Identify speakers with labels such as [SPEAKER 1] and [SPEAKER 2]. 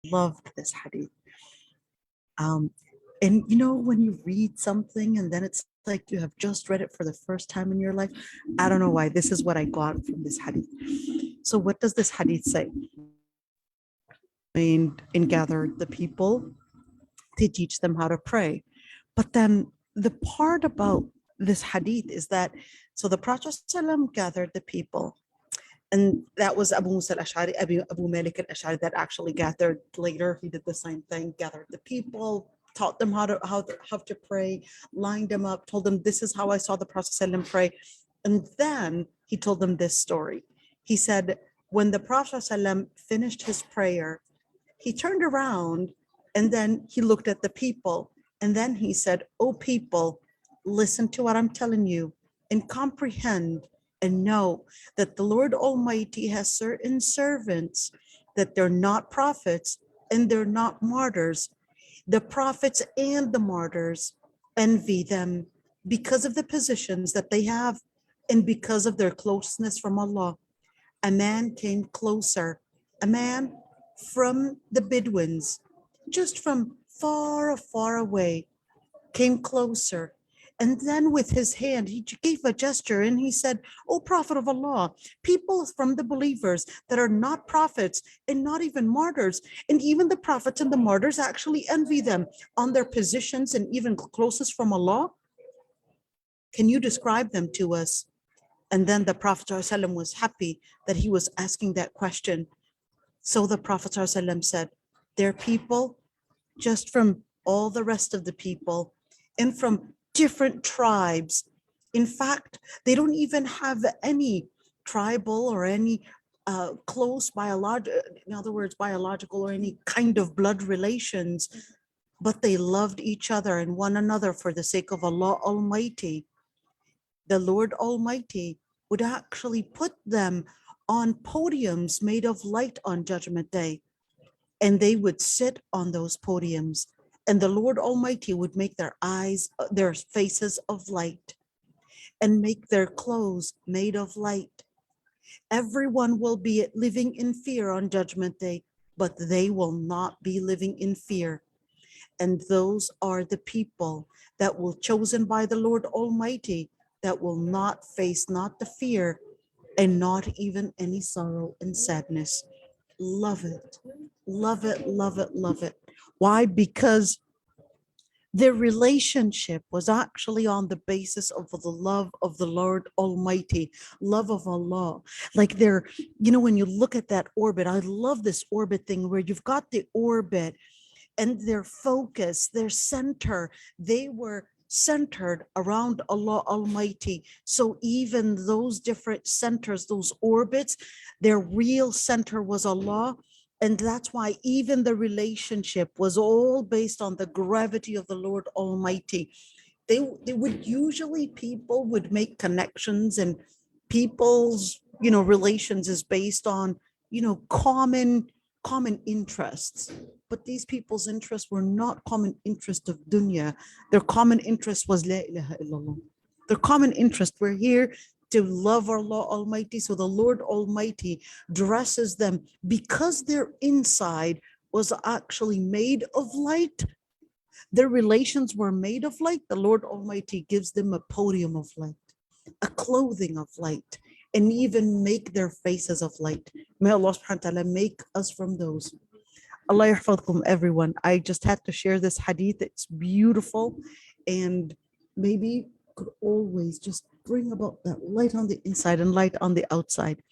[SPEAKER 1] loved this hadith. Um, and you know, when you read something and then it's like you have just read it for the first time in your life, I don't know why. This is what I got from this hadith. So, what does this hadith say? And gathered the people to teach them how to pray. But then the part about this hadith is that so the Prophet ﷺ gathered the people, and that was Abu Musa al-Ash'ari, Abu Malik al-Ash'ari that actually gathered later. He did the same thing, gathered the people, taught them how to pray, lined them up, told them this is how I saw the Prophet ﷺ pray. And then he told them this story. He said, when the Prophet ﷺ finished his prayer, he turned around and then he looked at the people. And then he said, "Oh, people, listen to what I'm telling you and comprehend and know that the Lord Almighty has certain servants that they're not prophets and they're not martyrs. The prophets and the martyrs envy them because of the positions that they have and because of their closeness from Allah." A man came closer, a man from the Bedouins, just from far, far away, came closer. And then with his hand, he gave a gesture and he said, "O Prophet of Allah, people from the believers that are not prophets and not even martyrs, and even the prophets and the martyrs actually envy them on their positions and even closest from Allah. Can you describe them to us?" And then the Prophet ﷺ was happy that he was asking that question. So the Prophet ﷺ said, "They're people just from all the rest of the people and from different tribes. In fact, they don't even have any tribal or any close biological, in other words, biological or any kind of blood relations, but they loved each other and one another for the sake of Allah Almighty. The Lord Almighty would actually put them on podiums made of light on Judgment Day, and they would sit on those podiums, and the Lord Almighty would make their eyes, their faces of light, and make their clothes made of light. Everyone will be living in fear on Judgment Day, but they will not be living in fear. And those are the people that will chosen by the Lord Almighty, that will not face not the fear and not even any sorrow and sadness." Love it, love it, love it, love it. Why? Because their relationship was actually on the basis of the love of the Lord Almighty, love of Allah. Like they're, you know, when you look at that orbit, I love this orbit thing where you've got the orbit and their focus, their center, they were centered around Allah Almighty. So even those different centers, those orbits, their real center was Allah. And that's why even the relationship was all based on the gravity of the Lord Almighty. They would usually, people would make connections, and people's, you know, relations is based on, you know, common interests. But these people's interests were not common interest of dunya. Their common interest was La ilaha illallah. Their common interest, we're here to love Allah Almighty. So the Lord Almighty dresses them because their inside was actually made of light. Their relations were made of light. The Lord Almighty gives them a podium of light, a clothing of light, and even make their faces of light. May Allah subhanahu wa ta'ala make us from those. Allah yahfadkum, everyone. I just had to share this hadith. It's beautiful, and maybe could always just bring about that light on the inside and light on the outside.